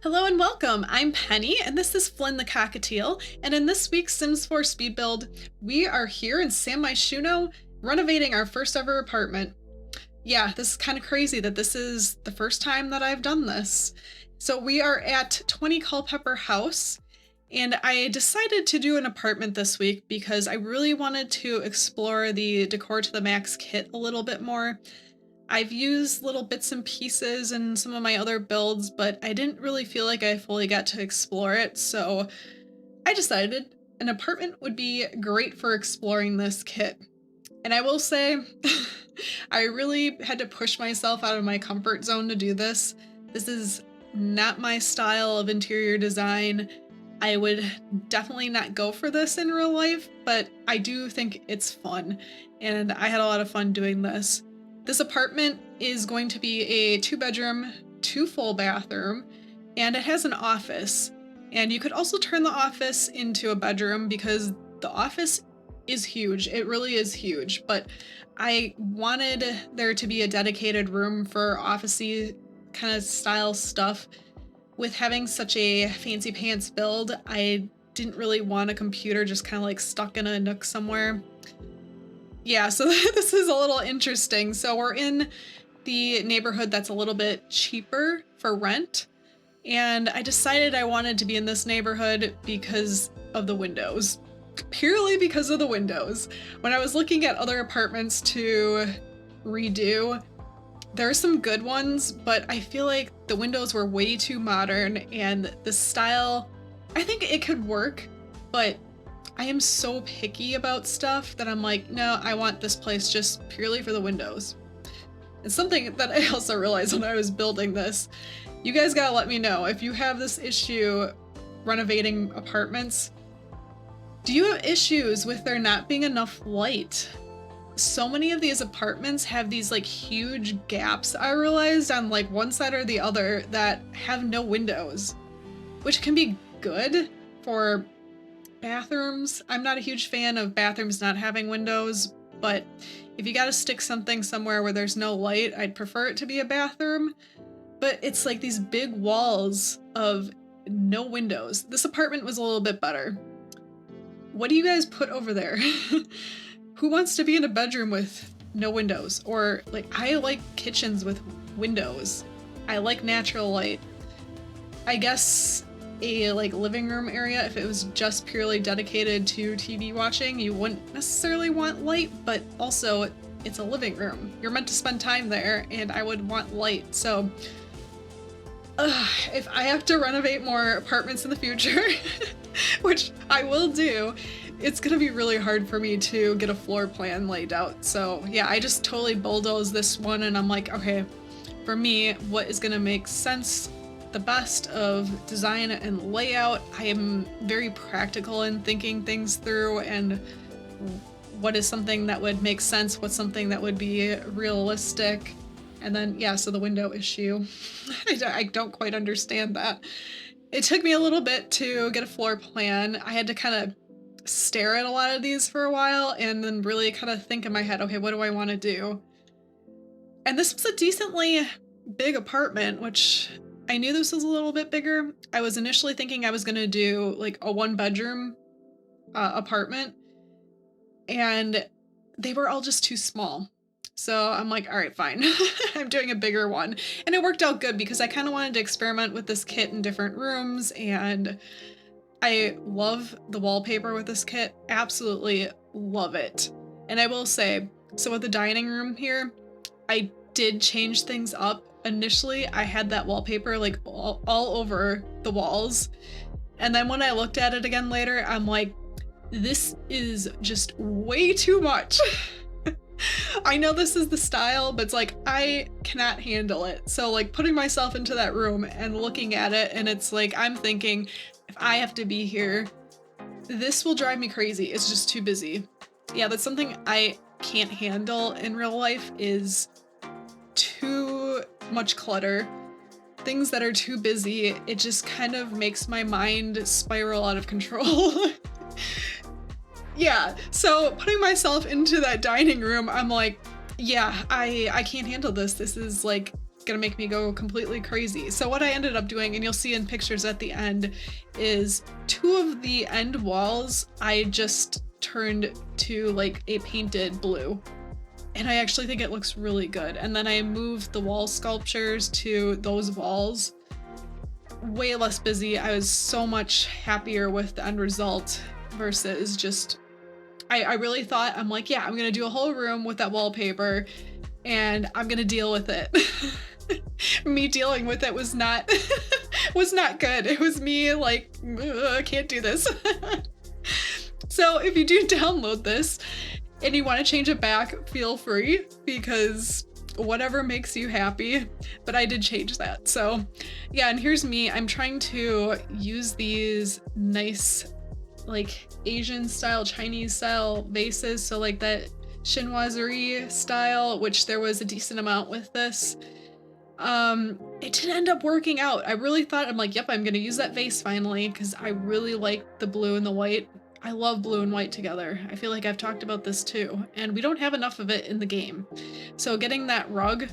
Hello and welcome. I'm Penny, and this is Flynn the Cockatiel. And in this week's Sims 4 speed build, we are here in San Myshuno renovating our first ever apartment. Yeah, this is kind of crazy that this is the first time that I've done this. So we are at 20 Culpepper House, and I decided to do an apartment this week because I really wanted to explore the Decor to the Max kit a little bit more. I've used little bits and pieces in some of my other builds, but I didn't really feel like I fully got to explore it, so I decided an apartment would be great for exploring this kit. And I will say, I really had to push myself out of my comfort zone to do this. This is not my style of interior design. I would definitely not go for this in real life, but I do think it's fun, and I had a lot of fun doing this. This apartment is going to be a 2-bedroom, 2 full bathroom, and it has an office. And you could also turn the office into a bedroom because the office is huge. It really is huge, but I wanted there to be a dedicated room for office-y kind of style stuff. With having such a fancy pants build, I didn't really want a computer just kind of like stuck in a nook somewhere. Yeah, so this is a little interesting. So we're in the neighborhood that's a little bit cheaper for rent, and I decided I wanted to be in this neighborhood because of the windows. Purely because of the windows. When I was looking at other apartments to redo, there are some good ones, but I feel like the windows were way too modern, and the style, I think it could work, but I am so picky about stuff that I'm like, no, I want this place just purely for the windows. It's something that I also realized when I was building this. You guys gotta let me know if you have this issue renovating apartments. Do you have issues with there not being enough light? So many of these apartments have these like huge gaps, I realized, on like one side or the other that have no windows, which can be good for bathrooms. I'm not a huge fan of bathrooms not having windows, but if you gotta stick something somewhere where there's no light, I'd prefer it to be a bathroom. But it's like these big walls of no windows. This apartment was a little bit better. What do you guys put over there? Who wants to be in a bedroom with no windows? Or like, I like kitchens with windows. I like natural light. I guess a like living room area, if it was just purely dedicated to TV watching, you wouldn't necessarily want light, but also it's a living room. You're meant to spend time there, and I would want light. So if I have to renovate more apartments in the future, which I will do, it's gonna be really hard for me to get a floor plan laid out. So yeah, I just totally bulldozed this one, and I'm like, okay, for me, what is gonna make sense, the best of design and layout. I am very practical in thinking things through, and what is something that would make sense, what's something that would be realistic. And then, yeah, so the window issue, I don't quite understand that. It took me a little bit to get a floor plan. I had to kind of stare at a lot of these for a while and then really kind of think in my head, okay, what do I want to do? And this was a decently big apartment, which I knew this was a little bit bigger. I was initially thinking I was going to do like a 1-bedroom apartment, and they were all just too small. So I'm like, all right, fine. I'm doing a bigger one. And it worked out good because I kind of wanted to experiment with this kit in different rooms, and I love the wallpaper with this kit. Absolutely love it. And I will say, so with the dining room here, I did change things up. Initially, I had that wallpaper like all over the walls. And then when I looked at it again later, I'm like, this is just way too much. I know this is the style, but it's like, I cannot handle it. So like putting myself into that room and looking at it, and it's like, I'm thinking, if I have to be here, this will drive me crazy. It's just too busy. Yeah, that's something I can't handle in real life, is too much clutter. Things that are too busy, it just kind of makes my mind spiral out of control. Yeah, so putting myself into that dining room, I'm like, yeah, I can't handle this. This is like gonna make me go completely crazy. So what I ended up doing, and you'll see in pictures at the end, is 2 of the end walls I just turned to like a painted blue. And I actually think it looks really good. And then I moved the wall sculptures to those walls. Way less busy. I was so much happier with the end result versus just, I really thought, I'm like, yeah, I'm gonna do a whole room with that wallpaper and I'm gonna deal with it. Me dealing with it was not was not good. It was me like, I can't do this. So if you do download this and you want to change it back, feel free, because whatever makes you happy. But I did change that. So yeah, and here's me. I'm trying to use these nice like Asian style, Chinese style vases. So like that chinoiserie style, which there was a decent amount with this. It didn't end up working out. I really thought, I'm like, yep, I'm gonna use that vase finally, because I really like the blue and the white. I love blue and white together. I feel like I've talked about this too, and we don't have enough of it in the game. So getting that rug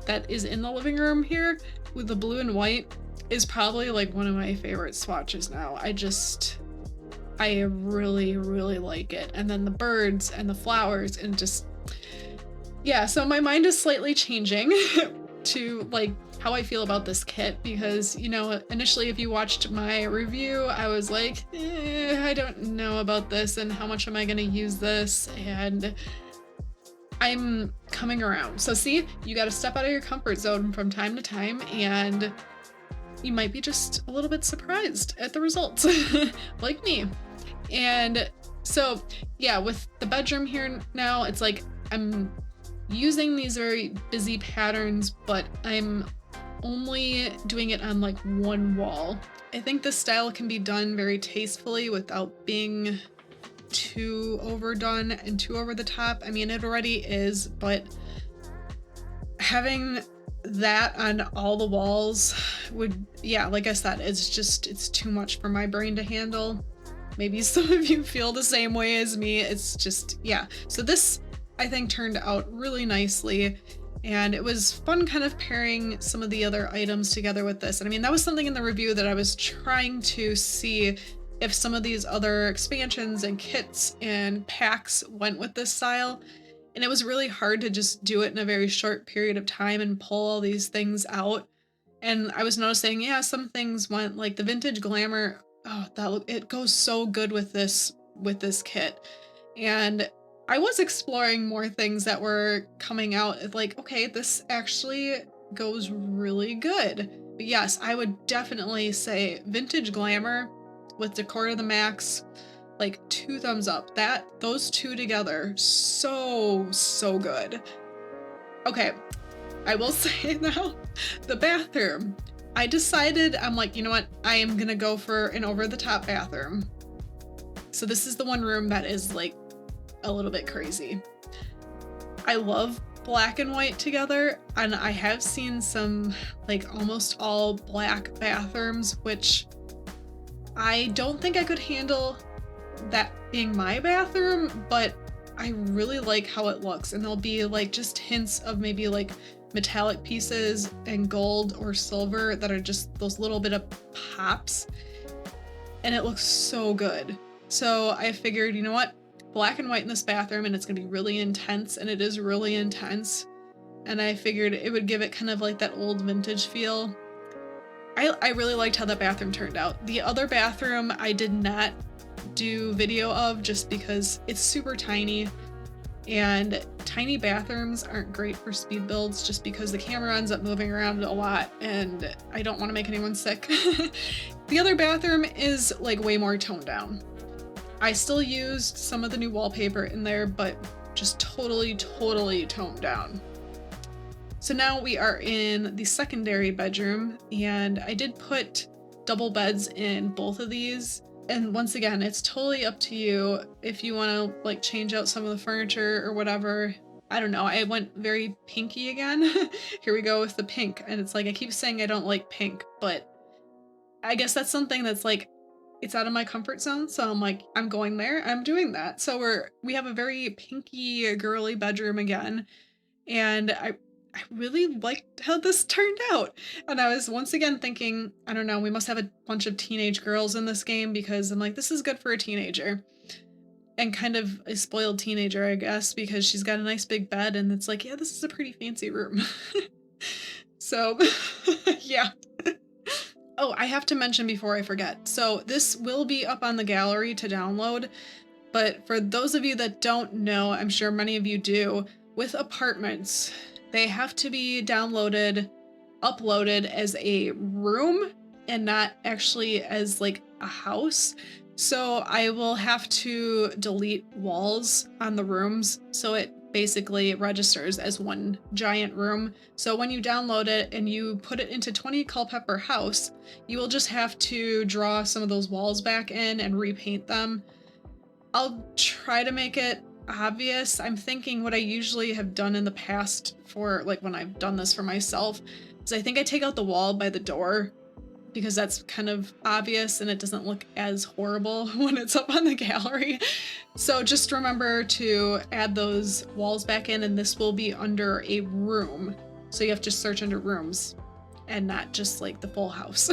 that is in the living room here with the blue and white is probably like one of my favorite swatches now. I really, really like it. And then the birds and the flowers and just, yeah, so my mind is slightly changing to like how I feel about this kit, because, you know, initially if you watched my review, I was like, I don't know about this and how much am I gonna use this, and I'm coming around. So see, you gotta step out of your comfort zone from time to time, and you might be just a little bit surprised at the results, like me. And so yeah, with the bedroom here now, it's like I'm using these very busy patterns, but I'm only doing it on like one wall. I think this style can be done very tastefully without being too overdone and too over the top. I mean, it already is, but having that on all the walls would, yeah, like I said, it's too much for my brain to handle. Maybe some of you feel the same way as me. It's just, yeah. So this, I think, turned out really nicely. And it was fun kind of pairing some of the other items together with this. And I mean, that was something in the review that I was trying to see if some of these other expansions and kits and packs went with this style. And it was really hard to just do it in a very short period of time and pull all these things out. And I was noticing, yeah, some things went, like the vintage glamour. Oh, it goes so good with this kit. And I was exploring more things that were coming out, like, okay, this actually goes really good. But yes, I would definitely say vintage glamour with Decor to the max, like 2 thumbs up. Those two together, so good. Okay, I will say now, the bathroom. I decided, I'm like, you know what? I am gonna go for an over-the-top bathroom. So this is the one room that is like a little bit crazy. I love black and white together, and I have seen some like almost all black bathrooms, which I don't think I could handle that being my bathroom, but I really like how it looks. And there'll be like just hints of maybe like metallic pieces and gold or silver that are just those little bit of pops, and it looks so good. So I figured, you know what, black and white in this bathroom, and it's gonna be really intense, and it is really intense, and I figured it would give it kind of like that old vintage feel. I really liked how that bathroom turned out. The other bathroom I did not do video of just because it's super tiny, and tiny bathrooms aren't great for speed builds just because the camera ends up moving around a lot, and I don't want to make anyone sick. The other bathroom is like way more toned down. I still used some of the new wallpaper in there, but just totally toned down. So now we are in the secondary bedroom, and I did put double beds in both of these. And once again, it's totally up to you if you want to like change out some of the furniture or whatever. I don't know. I went very pinky again. Here we go with the pink. And it's like, I keep saying I don't like pink, but I guess that's something that's like, it's out of my comfort zone. So I'm like, I'm going there. I'm doing that. So we have a very pinky girly bedroom again. And I really liked how this turned out. And I was once again thinking, I don't know, we must have a bunch of teenage girls in this game because I'm like, this is good for a teenager. And kind of a spoiled teenager, I guess, because she's got a nice big bed and it's like, yeah, this is a pretty fancy room. So, yeah. Oh, I have to mention before I forget. So this will be up on the gallery to download, but for those of you that don't know, I'm sure many of you do, with apartments, they have to be downloaded, uploaded as a room and not actually as like a house. So I will have to delete walls on the rooms so it basically registers as one giant room. So when you download it and you put it into 20 Culpepper House, you will just have to draw some of those walls back in and repaint them. I'll try to make it obvious. I'm thinking what I usually have done in the past for like when I've done this for myself is I think I take out the wall by the door because that's kind of obvious and it doesn't look as horrible when it's up on the gallery. So just remember to add those walls back in, and this will be under a room. So you have to search under rooms and not just like the full house.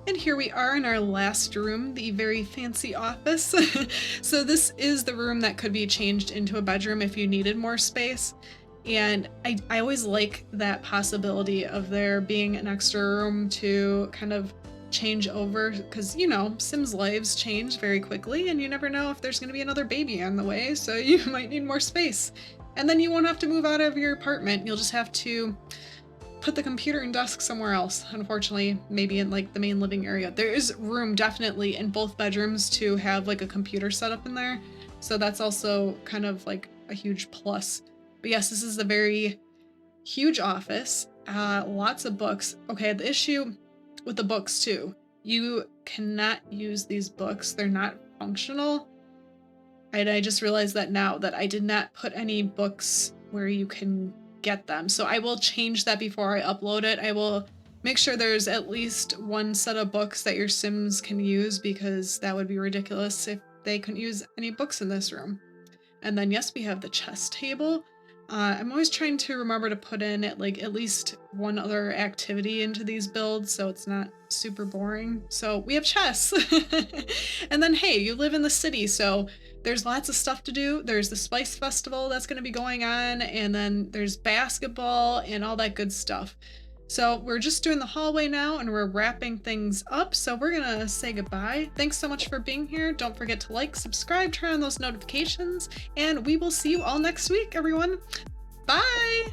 And here we are in our last room, the very fancy office. So this is the room that could be changed into a bedroom if you needed more space. And I always like that possibility of there being an extra room to kind of change over because, you know, Sims lives change very quickly and you never know if there's going to be another baby on the way, so you might need more space. And then you won't have to move out of your apartment. You'll just have to put the computer and desk somewhere else. Unfortunately, maybe in like the main living area. There is room definitely in both bedrooms to have like a computer set up in there. So that's also kind of like a huge plus. But yes, this is a very huge office, lots of books. Okay, the issue with the books too, you cannot use these books. They're not functional. And I just realized that now that I did not put any books where you can get them. So I will change that before I upload it. I will make sure there's at least one set of books that your Sims can use because that would be ridiculous if they couldn't use any books in this room. And then yes, we have the chess table. I'm always trying to remember to put in at least one other activity into these builds so it's not super boring. So we have chess. And then hey, you live in the city, so there's lots of stuff to do. There's the Spice Festival that's going to be going on, and then there's basketball and all that good stuff. So we're just doing the hallway now and we're wrapping things up. So we're gonna say goodbye. Thanks so much for being here. Don't forget to like, subscribe, turn on those notifications, and we will see you all next week, everyone. Bye!